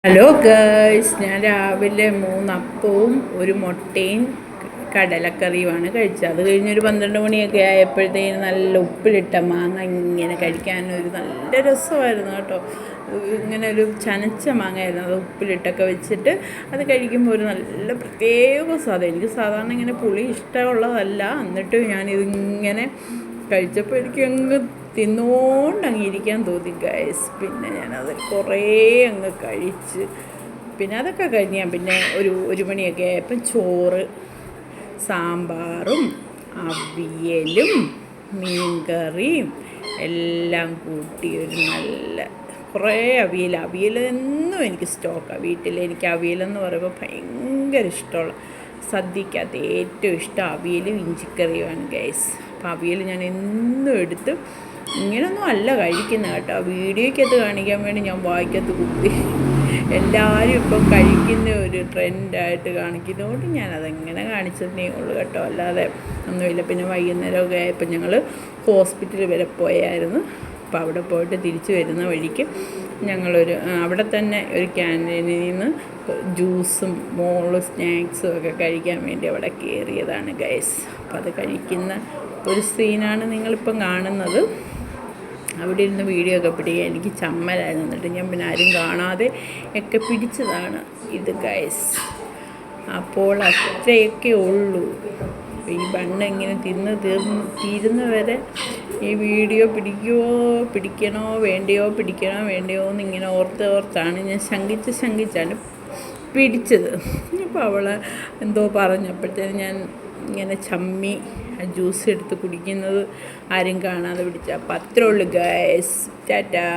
Hello girls, ഞാൻ രാവിലെ 3 അപ്പവും ഒരു മുട്ടയും കടലക്കറിയുമാണ് കഴിച്ചത്. അത് കഴിഞ്ഞൊരു 12 മണിയൊക്കെ ആയപ്പോഴത്തേന് നല്ല ഉപ്പിലിട്ട മാങ്ങ ഇങ്ങനെ കഴിക്കാനൊരു നല്ല രസമായിരുന്നു കേട്ടോ. ഇങ്ങനെ ഒരു ചനച്ച മാങ്ങയായിരുന്നു, അത് ഉപ്പിലിട്ടൊക്കെ വെച്ചിട്ട് അത് കഴിക്കുമ്പോൾ ഒരു നല്ല പ്രത്യേക സ്വാദം. എനിക്ക് സാധാരണ ഇങ്ങനെ പുളി ഇഷ്ടമുള്ളതല്ല, എന്നിട്ടും ഞാനിതിങ്ങനെ കഴിച്ചപ്പോൾ എനിക്ക് അങ്ങ് തിന്നുകൊണ്ടങ്ങ് ഇരിക്കാൻ തോന്നി ഗൈസ്. പിന്നെ ഞാനത് കുറേ അങ്ങ് കഴിച്ച്, പിന്നെ അതൊക്കെ കഴിഞ്ഞ് ഞാൻ പിന്നെ ഒരു മണിയൊക്കെ ആയപ്പം ചോറ്, സാമ്പാറും അവിയലും മീൻകറിയും എല്ലാം കൂട്ടി ഒരു നല്ല കുറേ അവിയൽ എന്നും എനിക്ക് സ്റ്റോക്കാണ് വീട്ടിൽ. എനിക്ക് അവിയലെന്ന് പറയുമ്പോൾ ഭയങ്കര ഇഷ്ടമുള്ള, സദ്യക്കകത്ത് ഏറ്റവും ഇഷ്ടം അവിയലും ഇഞ്ചിക്കറിയുമാണ് ഗൈസ്. അപ്പോൾ അവിയൽ ഞാൻ എന്നും എടുത്ത് ഇങ്ങനൊന്നും അല്ല കഴിക്കുന്നത് കേട്ടോ, വീഡിയോയ്ക്കകത്ത് കാണിക്കാൻ വേണ്ടി ഞാൻ വായിക്കകത്ത് കുത്തി. എല്ലാവരും ഇപ്പം കഴിക്കുന്ന ഒരു ട്രെൻഡായിട്ട് കാണിക്കുന്നതുകൊണ്ട് ഞാനതെങ്ങനെ കാണിച്ചതേ ഉള്ളൂ കേട്ടോ, അല്ലാതെ ഒന്നുമില്ല. പിന്നെ വൈകുന്നേരമൊക്കെ ആയപ്പോൾ ഞങ്ങൾ ഹോസ്പിറ്റലിൽ വരെ പോയായിരുന്നു. അപ്പോൾ അവിടെ പോയിട്ട് തിരിച്ച് വരുന്ന വഴിക്ക് ഞങ്ങളൊരു അവിടെ തന്നെ ഒരു ക്യാൻറ്റീനിൽ നിന്ന് ജ്യൂസും സ്നാക്സും ഒക്കെ കഴിക്കാൻ വേണ്ടി അവിടെ കയറിയതാണ് ഗൈസ്. അപ്പോൾ അത് കഴിക്കുന്ന ഒരു സീനാണ് നിങ്ങളിപ്പം കാണുന്നത്. അവിടെ ഇരുന്ന് വീഡിയോ ഒക്കെ പിടിക്കുക എനിക്ക് ചമ്മലായിരുന്നു, എന്നിട്ട് ഞാൻ പിന്നെ ആരും കാണാതെ ഒക്കെ പിടിച്ചതാണ് ഇത് ഗൈസ്. അപ്പോൾ അത്രയൊക്കെ ഉള്ളൂ. ഈ ബണ്ണ് ഇങ്ങനെ തീരുന്ന വരെ ഈ വീഡിയോ പിടിക്കണോ വേണ്ടിയോ എന്നിങ്ങനെ ഓർത്താണ് ഞാൻ ശങ്കിച്ചാണ് പിടിച്ചത്. അപ്പോൾ അവൾ എന്തോ പറഞ്ഞപ്പോഴത്തേന് ഞാൻ ഇങ്ങനെ ചമ്മി ജ്യൂസ് എടുത്ത് കുടിക്കുന്നത് ആരും കാണാതെ പിടിച്ച. അപ്പോൾ അത്രേ ഉള്ളൂ ഗൈസ്. ടാറ്റാ.